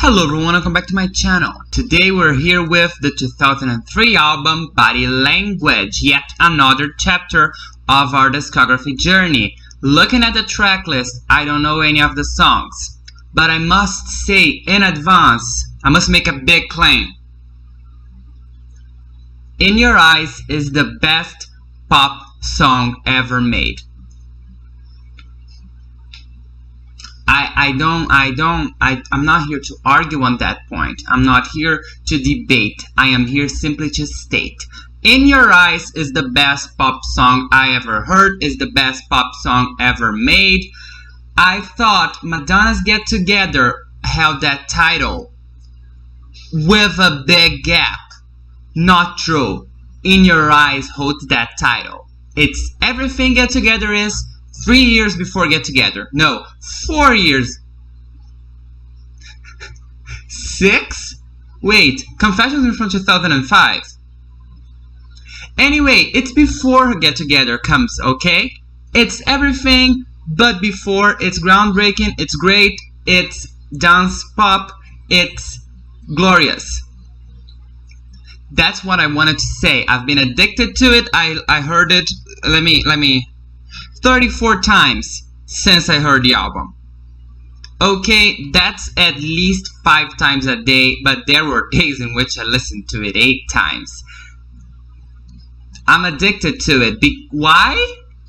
Hello everyone, welcome back to my channel. Today we're here with the 2003 album Body Language, yet another chapter of our discography journey. Looking at the track list, I don't know any of the songs, but I must say in advance, I must make a big claim. In Your Eyes is the best pop song ever made. I'm not here to argue on that point. I'm not here to debate. I am here simply to state. In Your Eyes is the best pop song I ever heard, is the best pop song ever made. I thought Madonna's Get Together held that title with a big gap. Not true. In Your Eyes holds that title. It's everything Get Together is 3 years before Get Together. No, 4 years. 6? Wait, Confessions is from 2005. Anyway, it's before Get Together comes, okay? It's everything but before. It's groundbreaking, it's great, it's dance pop, it's glorious. That's what I wanted to say. I've been addicted to it. I heard it, let me 34 times since I heard the album. Okay, that's at least 5 times a day, but there were days in which I listened to it 8 times. I'm addicted to it. Why?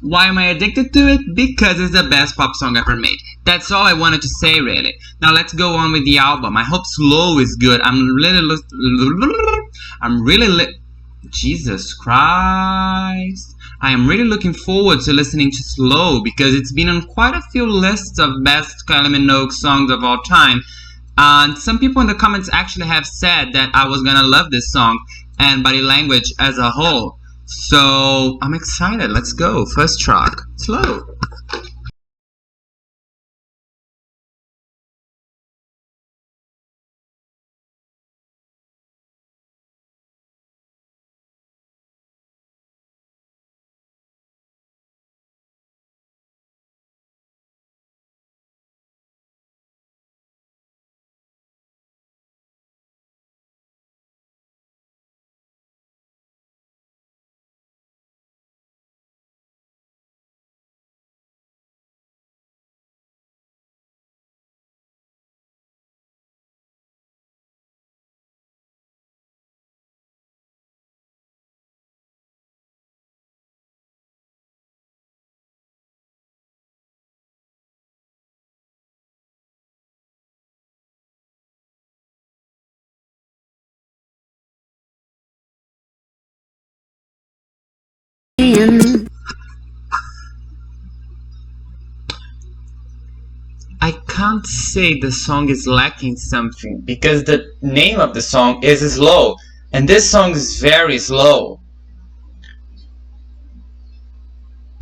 Why am I addicted to it? Because it's the best pop song ever made. That's all I wanted to say, really. Now let's go on with the album. I hope Slow is good. Jesus Christ. I am really looking forward to listening to Slow because it's been on quite a few lists of best Kylie Minogue songs of all time. And some people in the comments actually have said that I was gonna love this song and Body Language as a whole. So I'm excited. Let's go. First track, Slow. I can't say the song is lacking something because the name of the song is Slow, and this song is very slow.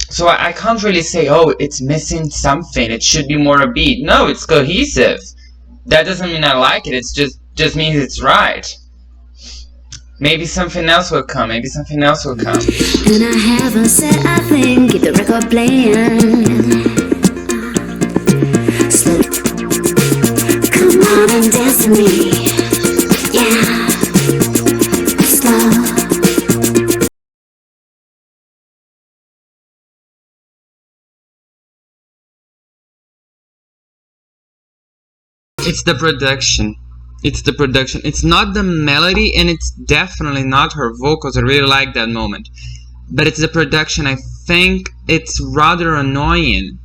So I can't really say, oh, it's missing something, it should be more upbeat. No, it's cohesive. That doesn't mean I like it, it just means it's right. Maybe something else will come, maybe something else will come. And I haven't said I think, keep the record playing. Slow. Come on and dance to me. Yeah. Slow. It's the production. It's the production. It's not the melody, and it's definitely not her vocals. I really like that moment. But it's the production. I think it's rather annoying,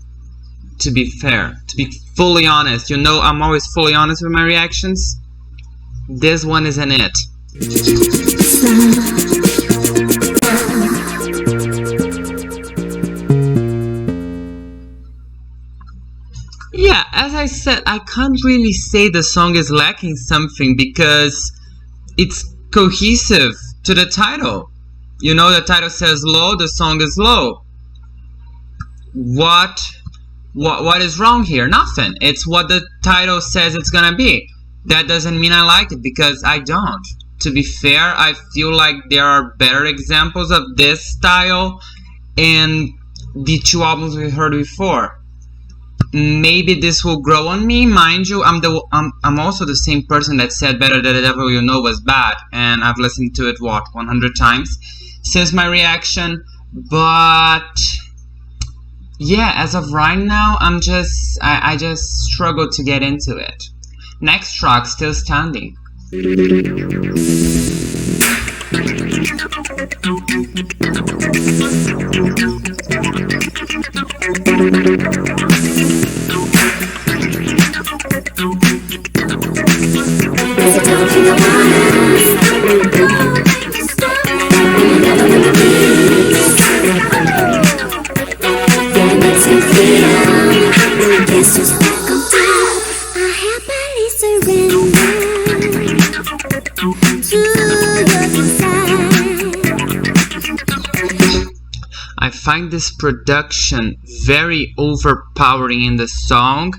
to be fair. To be fully honest. You know, I'm always fully honest with my reactions. This one isn't it. Yeah, as I said, I can't really say the song is lacking something because it's cohesive to the title. You know, the title says low, the song is low. What is wrong here? Nothing. It's what the title says it's gonna be. That doesn't mean I like it because I don't. To be fair, I feel like there are better examples of this style in the 2 albums we heard before. maybe this will grow on me. Mind you, I'm also the same person that said Better Than the Devil You Know was bad, and I've listened to it 100 times since my reaction. But yeah, as of right now, I just struggle to get into it. Next track, Still Standing. I find this production very overpowering in the song.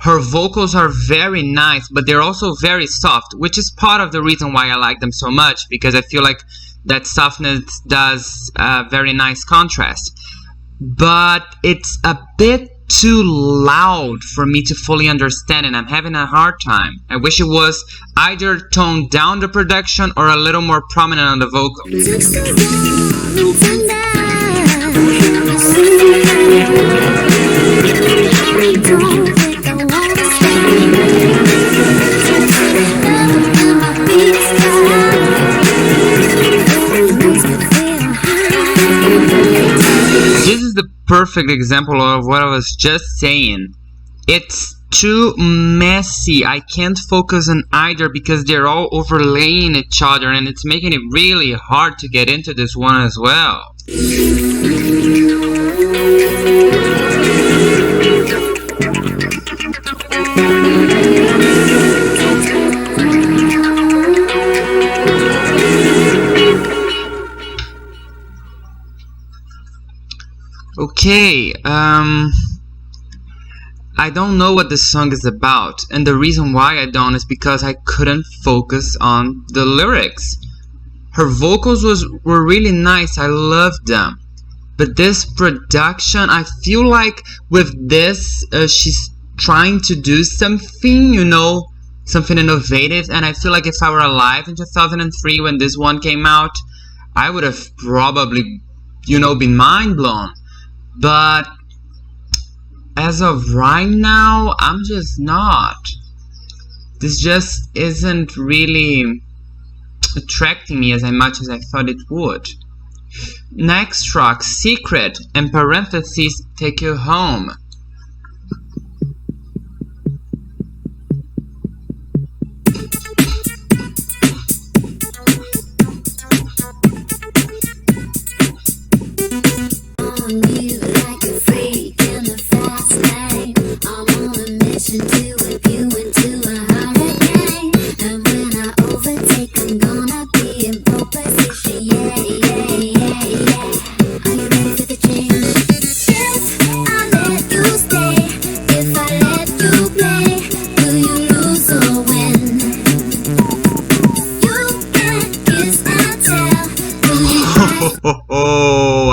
Her vocals are very nice, but they're also very soft, which is part of the reason why I like them so much, because I feel like that softness does very nice contrast. But it's a bit too loud for me to fully understand, and I'm having a hard time. I wish it was either toned down the production or a little more prominent on the vocal. This is the perfect example of what I was just saying. It's too messy. I can't focus on either because they're all overlaying each other, and it's making it really hard to get into this one as well. Okay, I don't know what this song is about, and the reason why I don't is because I couldn't focus on the lyrics. Her vocals were really nice, I loved them. But this production, I feel like with this, she's trying to do something, you know, something innovative, and I feel like if I were alive in 2003 when this one came out, I would have probably, you know, been mind blown. But as of right now, I'm just not. This just isn't really attracting me as much as I thought it would. Next track, Secret, and parentheses, Take You Home.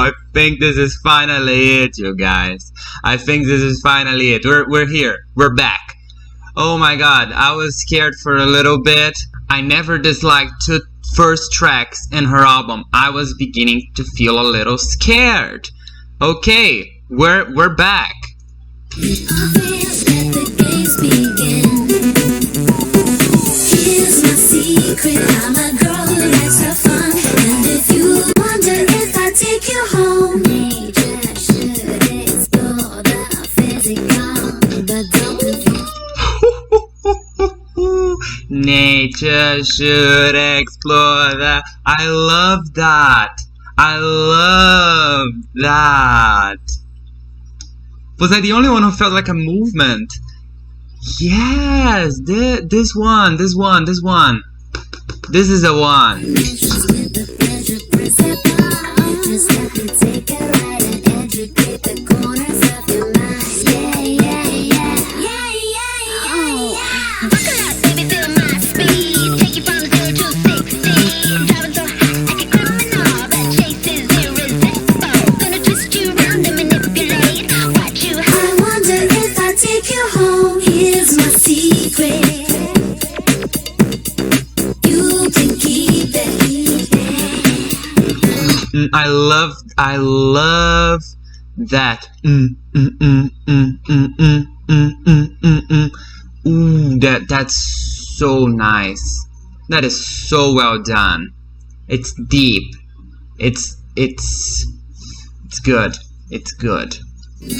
I think this is finally it, you guys. I think this is finally it. We're here. We're back. Oh my god, I was scared for a little bit. I never disliked two first tracks in her album. I was beginning to feel a little scared. Okay, we're back. Here's my secret, I'm a girl who likes to have fun. And if you wonder if I take you home, nature should explore the physical, but don't confuse. Nature should explore that. I love that. I love that. Was I the only one who felt like a movement? Yes, this one. This is the one. I love that. Ooh, that's so nice. That is so well done. It's deep. It's good. It's good. Baby,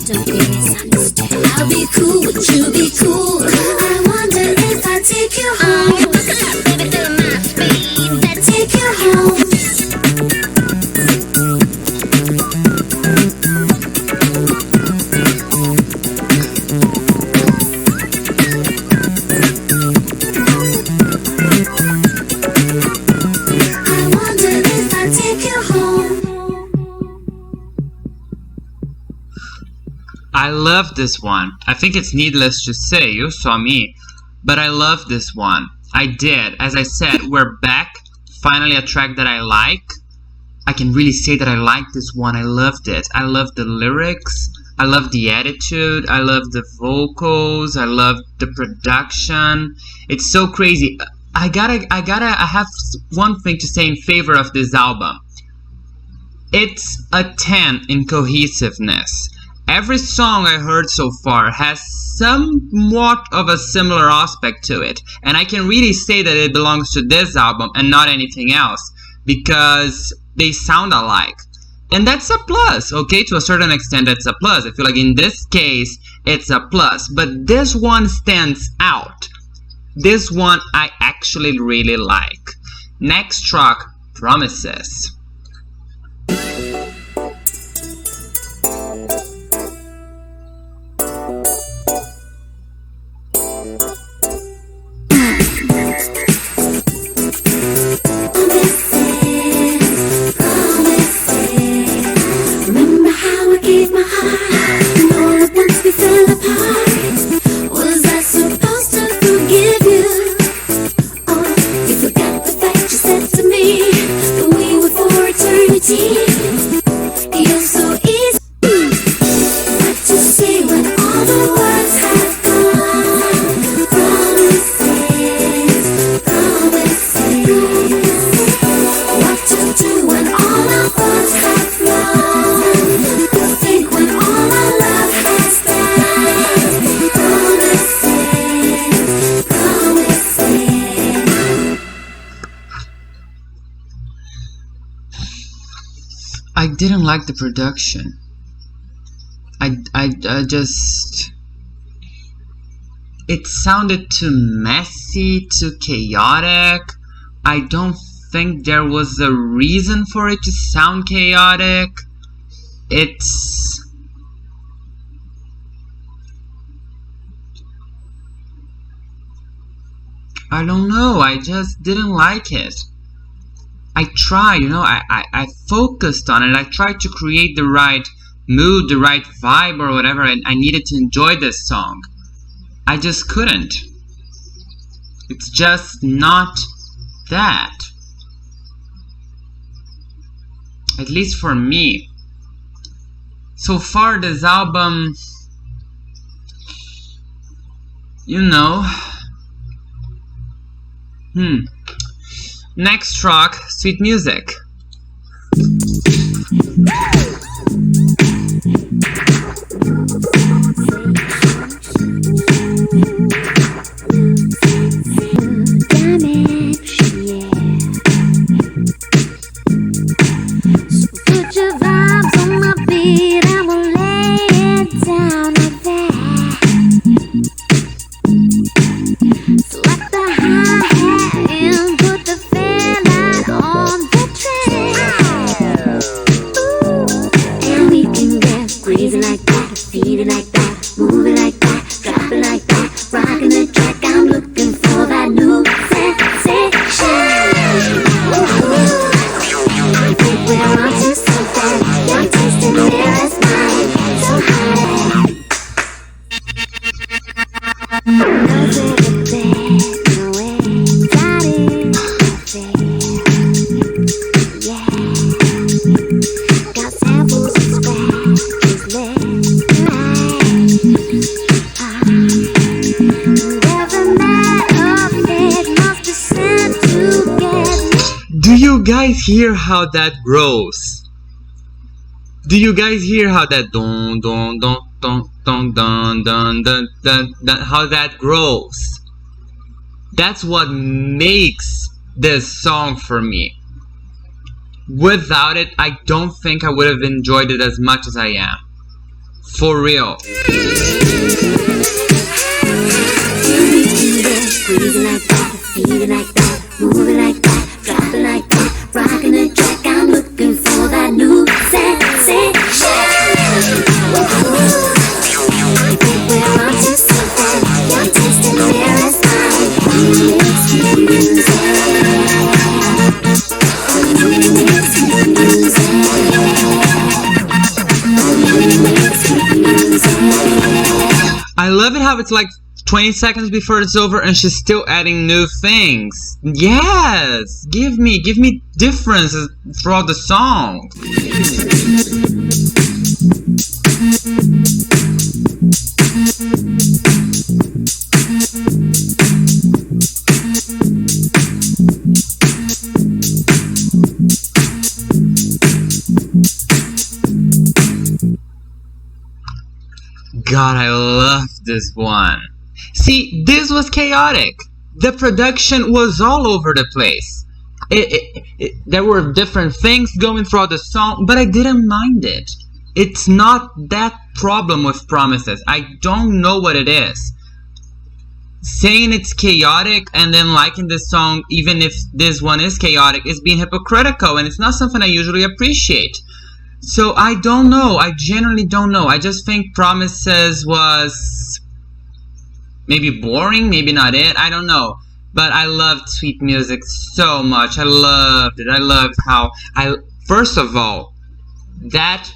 don't be misunderstood. I'll be cool, would you be cool? I wonder if I take you home. Baby, do my speed, that take you home. I love this one. I think it's needless to say, you saw me, but I love this one. I did. As I said, we're back. Finally a track that I like. I can really say that I like this one. I loved it. I love the lyrics. I love the attitude. I love the vocals. I love the production. It's so crazy. I have one thing to say in favor of this album. It's a 10 in cohesiveness. Every song I heard so far has somewhat of a similar aspect to it, and I can really say that it belongs to this album and not anything else, because they sound alike. And that's a plus, okay? To a certain extent, that's a plus. I feel like in this case, it's a plus. But this one stands out. This one I actually really like. Next track, Promises. I didn't like the production. I just... It sounded too messy, too chaotic. I don't think there was a reason for it to sound chaotic. It's... I don't know, I just didn't like it. I tried, I focused on it. I tried to create the right mood, the right vibe or whatever, and I needed to enjoy this song. I just couldn't. It's just not that. At least for me. So far this album, Next track, Sweet Music. you guys hear how that grows? Do you guys hear how that don don don don don don don don don how that grows? That's what makes this song for me. Without it, I don't think I would have enjoyed it as much as I am. For real. Breathing like that, feeling like that, moving like that, dropping like that, rocking the track. I'm looking for that new sensation. Where I'm just so fun, you're tasting there as I love it how it's like 20 seconds before it's over and she's still adding new things. Yes! Give me differences throughout the song. God, I love this one. See, this was chaotic. The production was all over the place. There were different things going throughout the song, but I didn't mind it. It's not that problem with Promises. I don't know what it is. Saying it's chaotic and then liking this song, even if this one is chaotic, is being hypocritical, and it's not something I usually appreciate. So I don't know. I genuinely don't know. I just think Promises was maybe boring, maybe not it. I don't know. But I loved Sweet Music so much. I loved it. I loved how first of all, that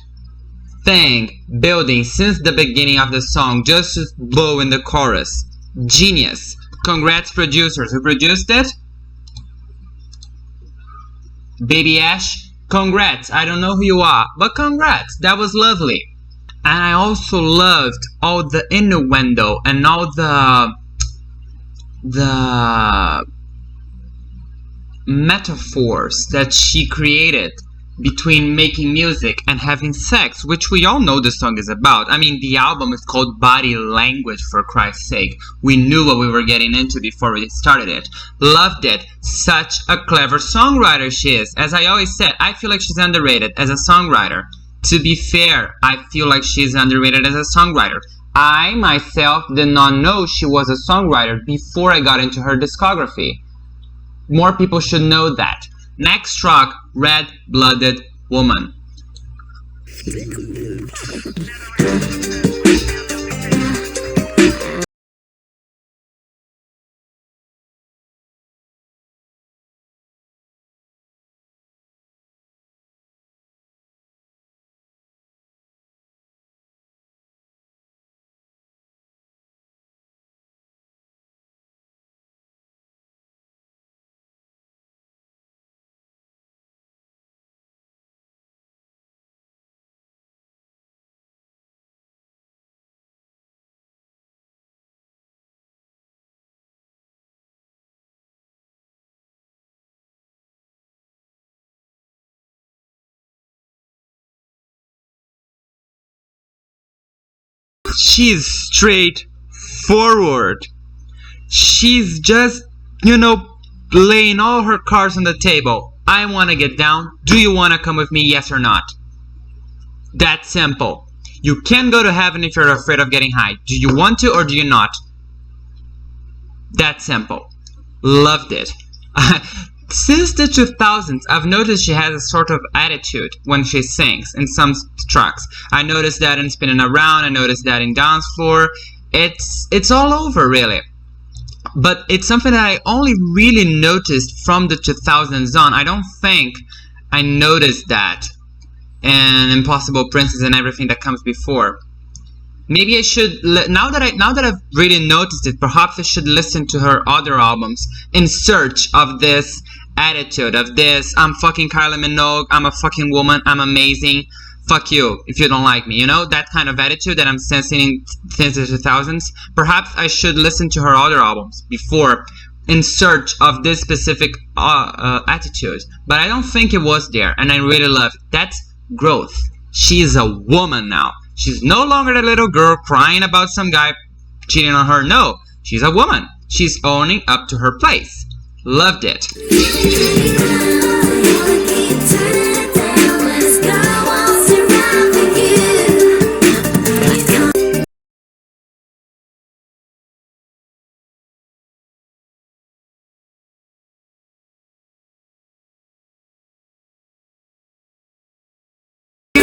thing building since the beginning of the song, just to blow in the chorus. Genius. Congrats producers. Who produced it? Baby Ash. Congrats. I don't know who you are, but congrats. That was lovely. And I also loved all the innuendo and all the metaphors that she created between making music and having sex, which we all know this song is about. I mean, the album is called Body Language, for Christ's sake. We knew what we were getting into before we started it. Loved it. Such a clever songwriter she is. As I always said, I feel like she's underrated as a songwriter. To be fair, I feel like she's underrated as a songwriter. I myself did not know she was a songwriter before I got into her discography. More people should know that. Next track, Red Blooded Woman. She's straightforward. She's just, laying all her cards on the table. I want to get down. Do you want to come with me, yes or not? That's simple. You can't go to heaven if you're afraid of getting high. Do you want to or do you not? That's simple. Loved it. Since the 2000s, I've noticed she has a sort of attitude when she sings in some tracks. I noticed that in Spinning Around, I noticed that in Dance Floor. It's all over, really. But it's something that I only really noticed from the 2000s on. I don't think I noticed that in Impossible Princess and everything that comes before. Maybe I should, now that I've really noticed it, perhaps I should listen to her other albums in search of this attitude, of this, I'm fucking Kylie Minogue, I'm a fucking woman, I'm amazing, fuck you if you don't like me, that kind of attitude that I'm sensing since the 2000s. Perhaps I should listen to her other albums before in search of this specific attitude, but I don't think it was there, and I really love it. That's growth. She is a woman now. She's no longer the little girl crying about some guy cheating on her. No, she's a woman. She's owning up to her place. Loved it.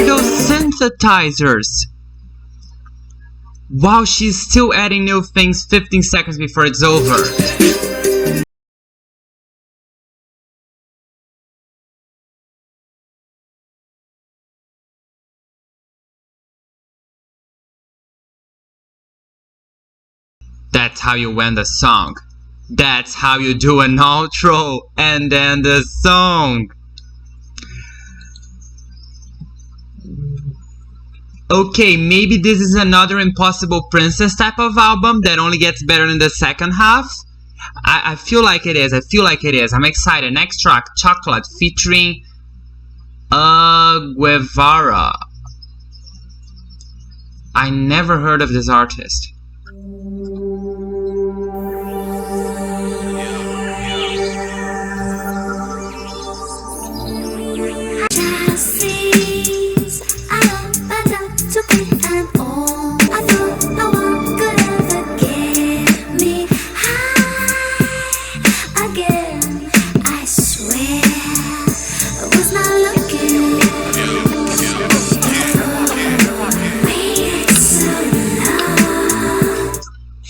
Those synthesizers. Wow, she's still adding new things 15 seconds before it's over. That's how you end the song. That's how you do an outro and then the song. Okay, maybe this is another Impossible Princess type of album that only gets better in the second half. I feel like it is. I'm excited. Next track, Chocolate, featuring Guevara. I never heard of this artist.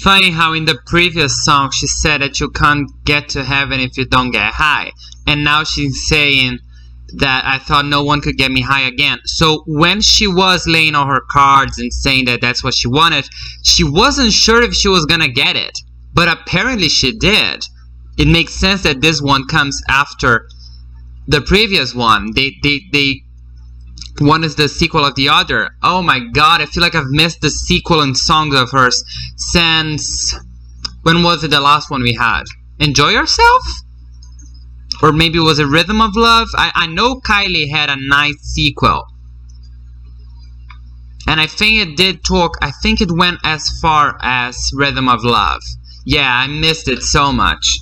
Funny how in the previous song she said that you can't get to heaven if you don't get high, and now she's saying that I thought no one could get me high again. So when she was laying all her cards and saying that that's what she wanted, she wasn't sure if she was gonna get it, but apparently she did. It makes sense that this one comes after the previous one. One is the sequel of the other. Oh my god, I feel like I've missed the sequel and songs of hers since... when was it the last one we had? Enjoy Yourself? Or maybe it was a Rhythm of Love? I know Kylie had a nice sequel. And I think it did talk... I think it went as far as Rhythm of Love. Yeah, I missed it so much.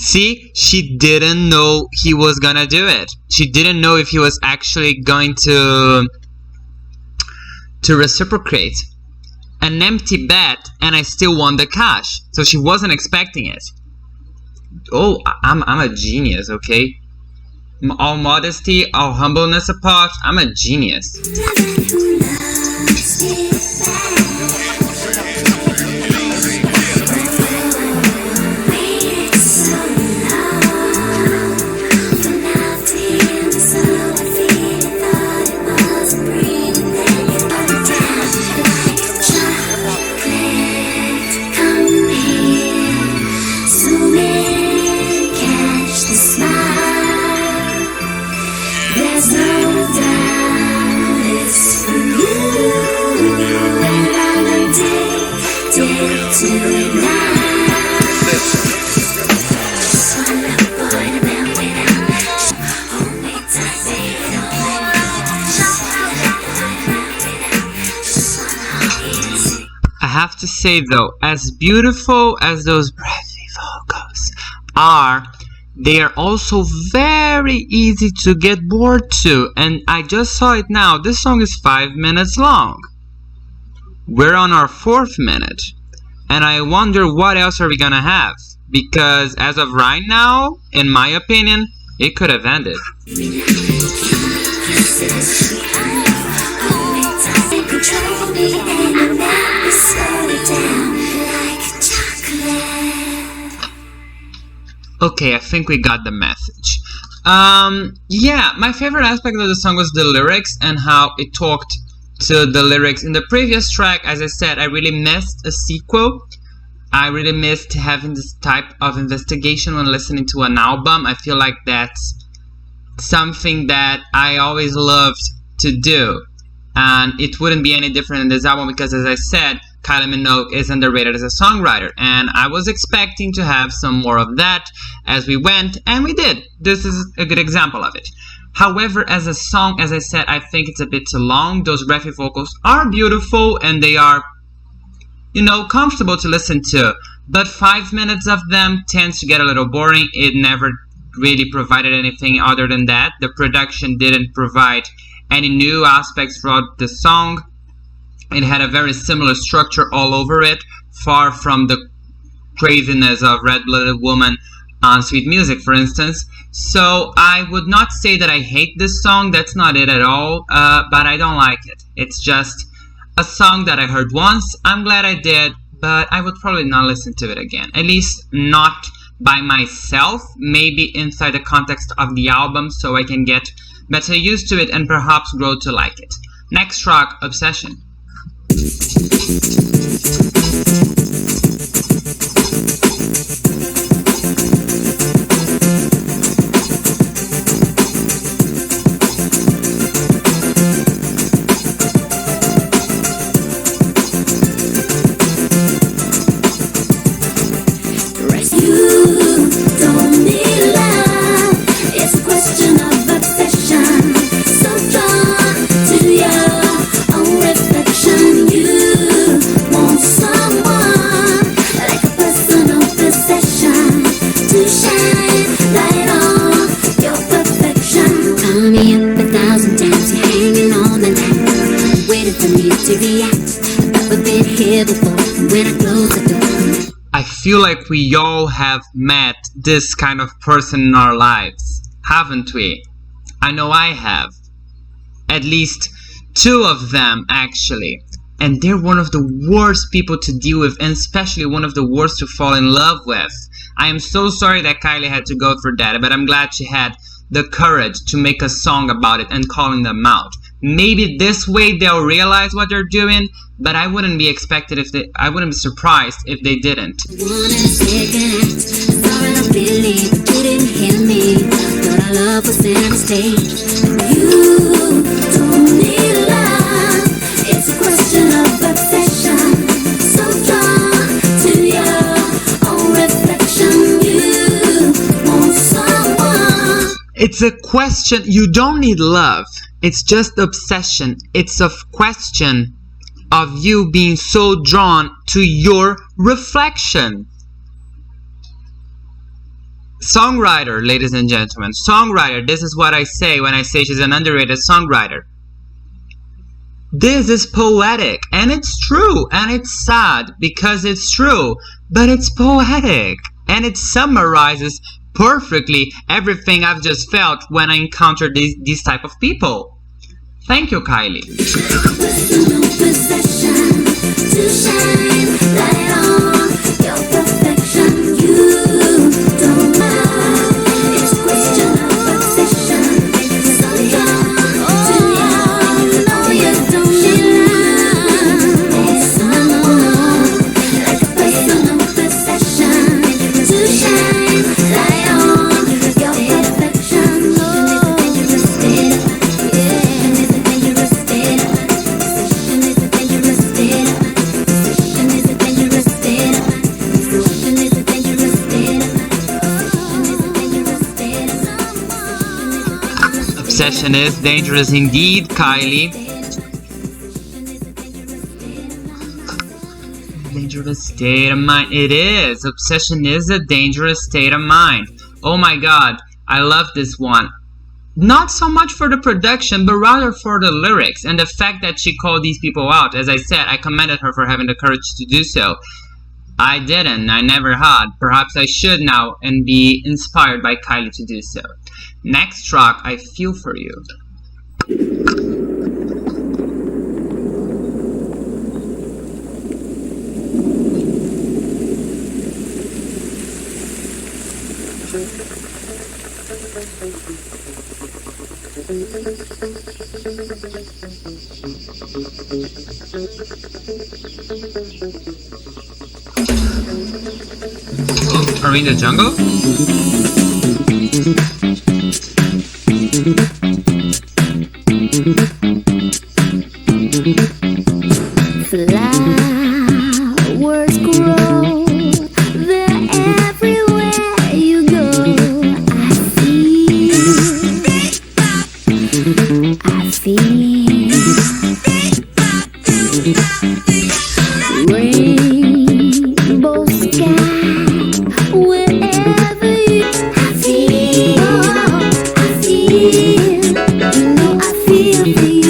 See, she didn't know he was gonna do it. She didn't know if he was actually going to reciprocate. An empty bet, and I still won the cash. So she wasn't expecting it. Oh, I'm a genius, okay? All modesty, all humbleness apart, I'm a genius. I have to say though, as beautiful as those breathy vocals are, they are also very easy to get bored to, and I just saw it now. This song is 5 minutes long. We're on our 4th minute, and I wonder what else are we gonna have, because as of right now, in my opinion, it could have ended. Okay, I think we got the message. Yeah, my favorite aspect of the song was the lyrics and how it talked to the lyrics. In the previous track, as I said, I really missed a sequel. I really missed having this type of investigation when listening to an album. I feel like that's something that I always loved to do. And it wouldn't be any different in this album because, as I said, Kylie Minogue is underrated as a songwriter. And I was expecting to have some more of that as we went, and we did. This is a good example of it. However, as a song, as I said, I think it's a bit too long. Those breathy vocals are beautiful and they are, comfortable to listen to. But 5 minutes of them tends to get a little boring. It never really provided anything other than that. The production didn't provide any new aspects throughout the song. It had a very similar structure all over it, far from the craziness of Red Blooded Woman on Sweet Music, for instance. So I would not say that I hate this song. That's not it at all. But I don't like it. It's just a song that I heard once. I'm glad I did, but I would probably not listen to it again. At least not by myself. Maybe inside the context of the album, so I can get better used to it and perhaps grow to like it. Next track, Obsession. I feel like we all have met this kind of person in our lives, haven't we? I know I have. At least 2 of them, actually. And they're one of the worst people to deal with, and especially one of the worst to fall in love with. I am so sorry that Kylie had to go through that, but I'm glad she had the courage to make a song about it and calling them out. Maybe this way they'll realize what they're doing, but I wouldn't be surprised if they didn't. It's a question. You don't need love. It's just obsession. It's a question of you being so drawn to your reflection. Songwriter, ladies and gentlemen. Songwriter. This is what I say when I say she's an underrated songwriter. This is poetic, and it's true, and it's sad because it's true, but it's poetic, and it summarizes perfectly everything I've just felt when I encountered these type of people. Thank you, Kylie. Obsession is dangerous indeed, Kylie. Dangerous state of mind. It is. Obsession is a dangerous state of mind. Oh my god, I love this one. Not so much for the production, but rather for the lyrics and the fact that she called these people out. As I said, I commended her for having the courage to do so. I didn't. I never had. Perhaps I should now and be inspired by Kylie to do so. Next track, I Feel For You. Oh, are we in the jungle? Flowers grow, they're everywhere you go. I feel rainbow sky wherever you. You know I feel for you.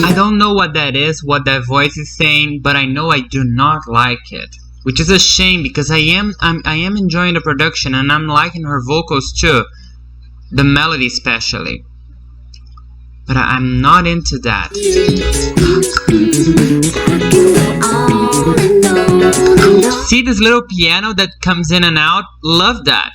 I don't know what that is, what that voice is saying, but I know I do not like it. Which is a shame because I am enjoying the production and I'm liking her vocals too. The melody especially. But I'm not into that. See this little piano that comes in and out? Love that.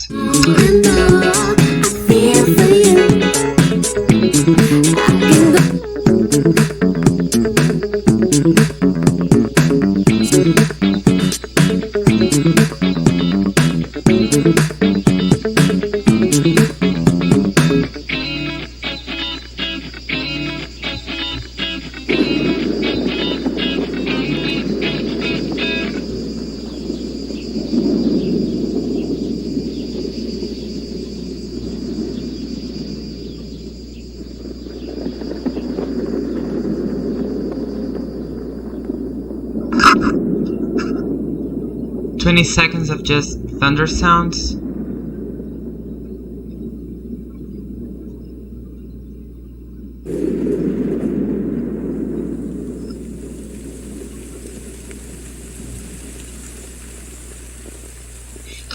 "20 seconds of just thunder sounds."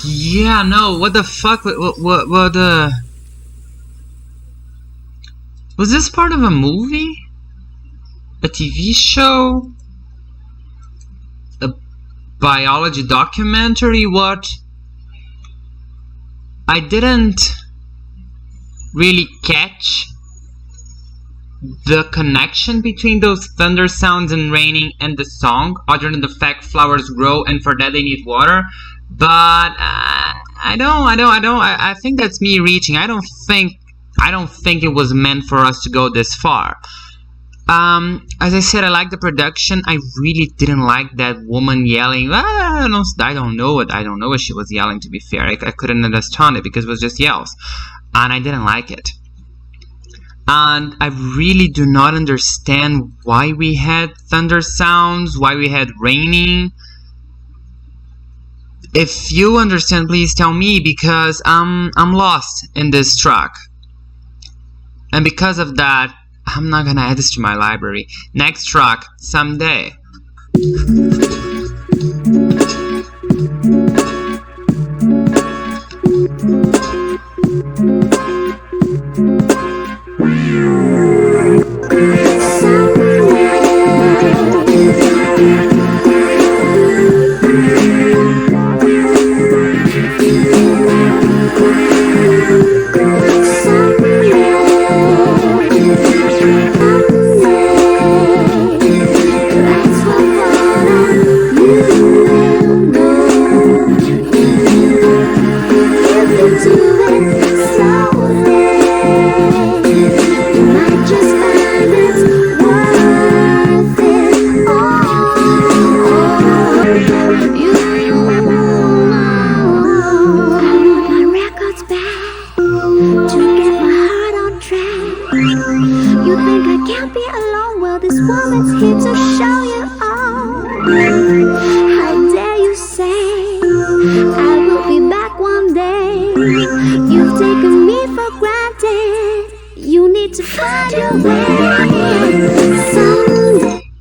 Yeah, no, what the fuck? What was this part of a movie? A TV show? A biology documentary? What? I didn't really catch the connection between those thunder sounds and raining and the song, other than the fact flowers grow and for that they need water. But I think that's me reaching. I don't think it was meant for us to go this far. As I said, I like the production. I really didn't like that woman yelling. I don't know what she was yelling, to be fair. I couldn't understand it because it was just yells. And I didn't like it. And I really do not understand why we had thunder sounds, why we had raining. If you understand, please tell me, because I'm lost in this track. And because of that, I'm not gonna add this to my library. Next track, Someday.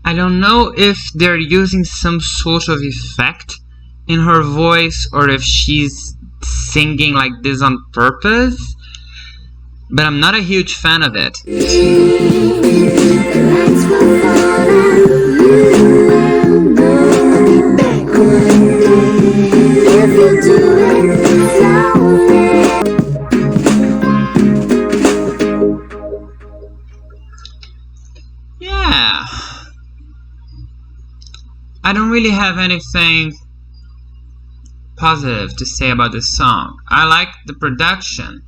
I don't know if they're using some sort of effect in her voice or if she's singing like this on purpose. but I'm not a huge fan of it. Yeah, I don't really have anything positive to say about this song. I like the production.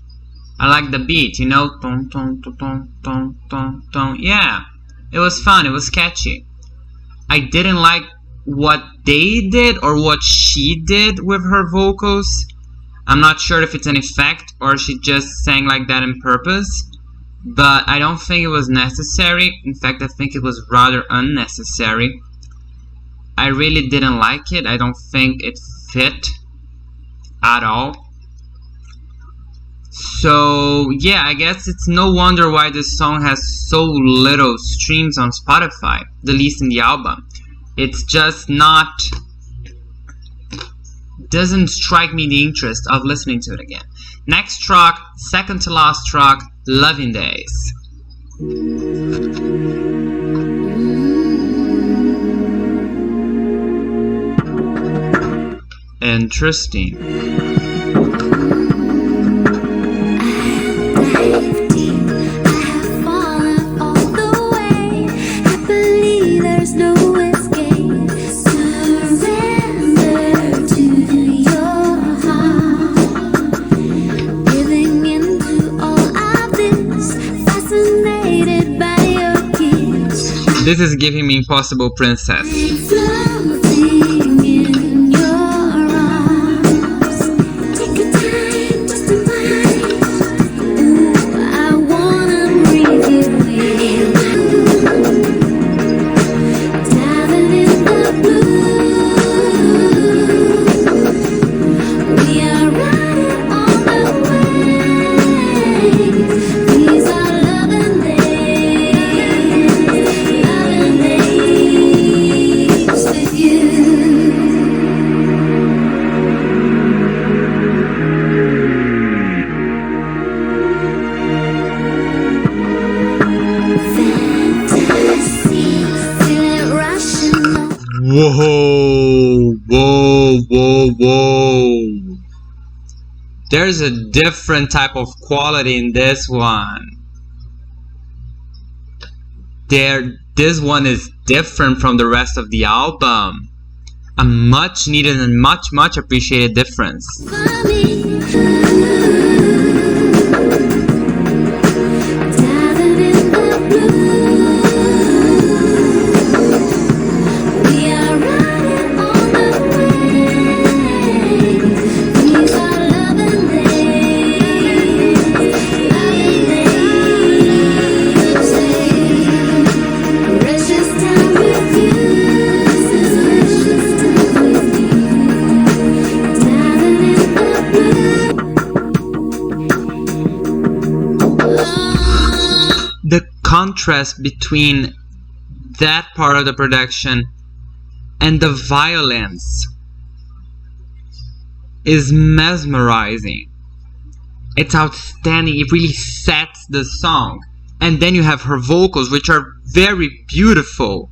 I like the beat, you know, ton, ton, ton, ton, ton, ton, ton. Yeah, it was fun, it was catchy. I didn't like what they did or what she did with her vocals. I'm not sure if it's an effect or she just sang like that on purpose, but I don't think it was necessary. In fact, I think it was rather unnecessary. I really didn't like it. I don't think it fit at all. So yeah, I guess it's no wonder why this song has so little streams on Spotify, the least in the album. It's just not, doesn't strike me the interest of listening to it again. Next track, second to last track, Loving Days. Interesting. This is giving me Impossible Princess. Whoa, whoa, whoa, whoa. There's a different type of quality in this one. This one is different from the rest of the album. A much needed and much appreciated difference. The contrast between that part of the production and the violence is mesmerizing. It's outstanding. It really sets the song. And then you have her vocals, which are very beautiful.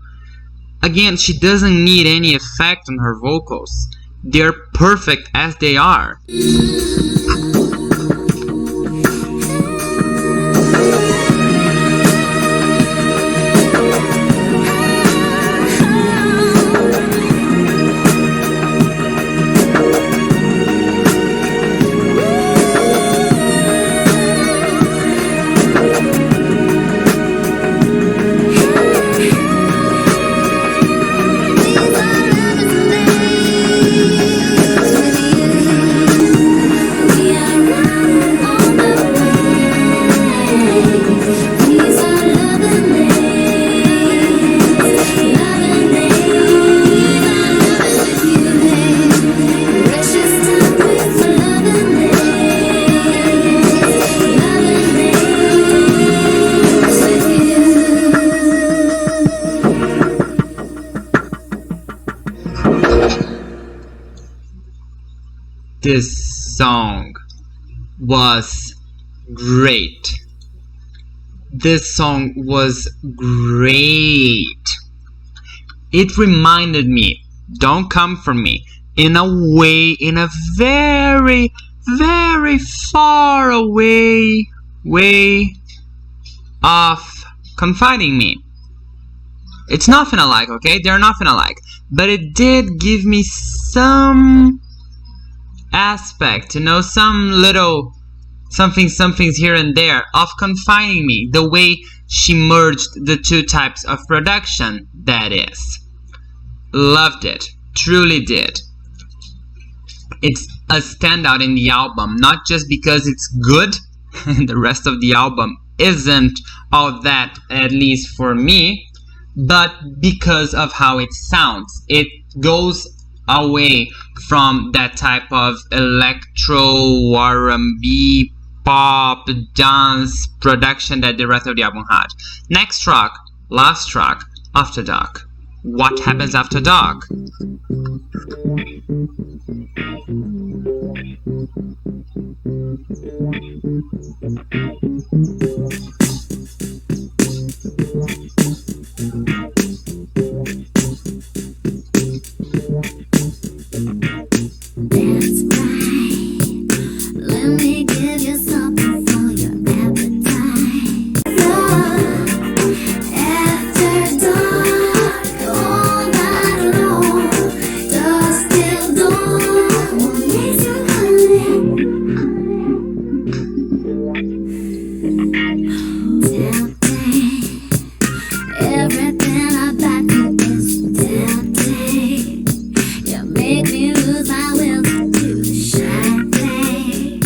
Again, she doesn't need any effect on her vocals. They're perfect as they are. This song was great. This song was great. It reminded me, Don't Come For Me, in a very, very far away way of confiding me. It's nothing alike, okay? They're nothing alike. But it did give me some aspect, some little somethings here and there of confining me, the way she merged the two types of production, that is. Loved it. Truly did. It's a standout in the album, not just because it's good, and the rest of the album isn't all that, at least for me, but because of how it sounds. It goes away from that type of electro, R&B, pop, dance production that the rest of the album had. Next track, last track, After Dark. What happens after dark? That's right. Let me give you something for your appetite. After dark, all night long, dusk till dawn, won't need some honey. Tempting, everything about you is tempting. You make me lose my will to do the shy thing.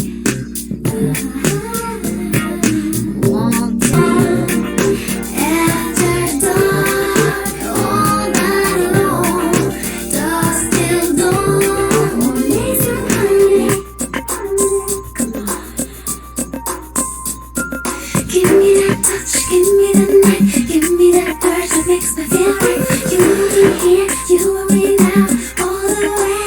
Won't after dark, all night long, dusk till dawn, won't need some honey. Come on. Give me that touch, give me that night, give me that urge that makes me feel right. You will be here, you will be now, all the way.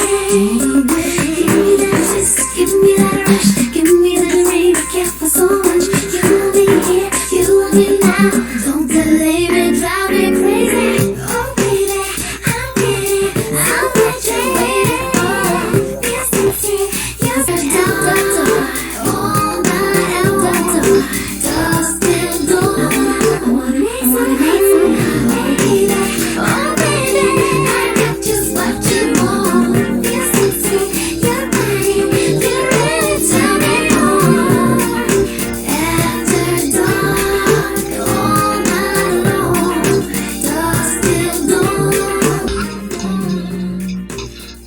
Give me that kiss, give me that rush, give me that dream I care for so much. You will be here, you will be now. Don't delay me, drive me crazy. Oh baby, I'm ready, I'm what you're waiting for. Yes, it's here, yes, it's dark, all night after dark, dusk till dawn. Wanna make some baby, oh baby, I got just what you want. Yes, it's here, you're ready, you really turn me on. After dark, all night long, dusk till dawn.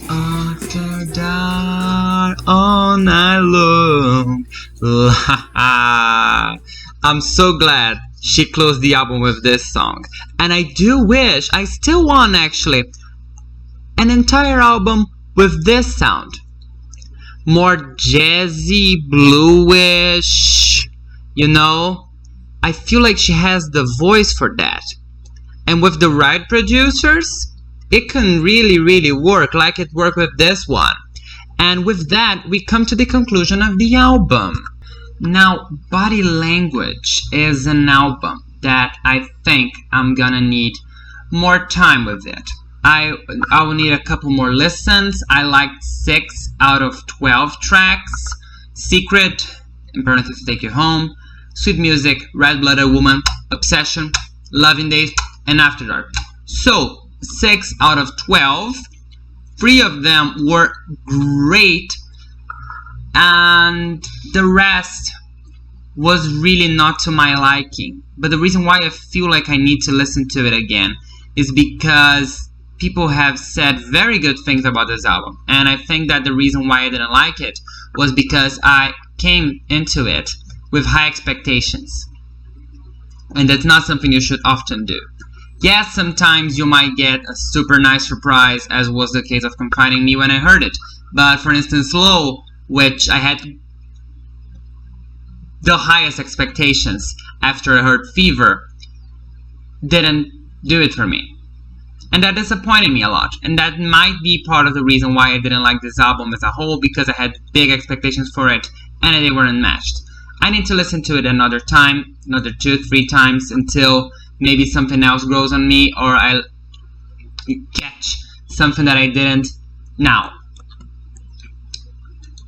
After dark, all night long. I'm so glad she closed the album with this song. And I do wish, I still want actually, an entire album with this sound. More jazzy, bluish, I feel like she has the voice for that. And with the right producers, it can really, really work like it worked with this one. And with that, we come to the conclusion of the album. Now, Body Language is an album that I think I'm gonna need more time with it. I will need a couple more listens. I liked 6 out of 12 tracks. Secret, Imperative to Take You Home, Sweet Music, Red Blooded Woman, Obsession, Loving Days, and After Dark. So, 6 out of 12. 3 of them were great, and the rest was really not to my liking. But the reason why I feel like I need to listen to it again is because people have said very good things about this album, and I think that the reason why I didn't like it was because I came into it with high expectations, and that's not something you should often do. Yes, sometimes you might get a super nice surprise, as was the case of Confiding Me when I heard it. But for instance, Low, which I had the highest expectations after I heard Fever, didn't do it for me. And that disappointed me a lot. And that might be part of the reason why I didn't like this album as a whole, because I had big expectations for it and they weren't matched. I need to listen to it another time, another 2-3 times, until maybe something else grows on me, or I'll catch something that I didn't. Now,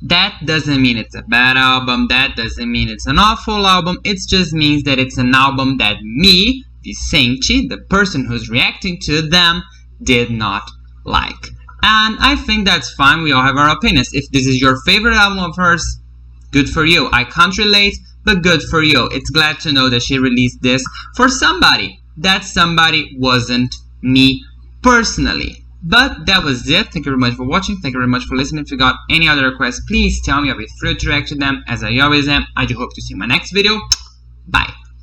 that doesn't mean it's a bad album, that doesn't mean it's an awful album, it just means that it's an album that me, the Sainty, the person who's reacting to them, did not like. And I think that's fine, we all have our opinions. If this is your favorite album of hers, good for you. I can't relate, but good for you. It's glad to know that she released this for somebody. That somebody wasn't me personally. But that was it. Thank you very much for watching. Thank you very much for listening. If you got any other requests, please tell me. I'll be thrilled to react to them, as I always am. I do hope to see you in my next video. Bye.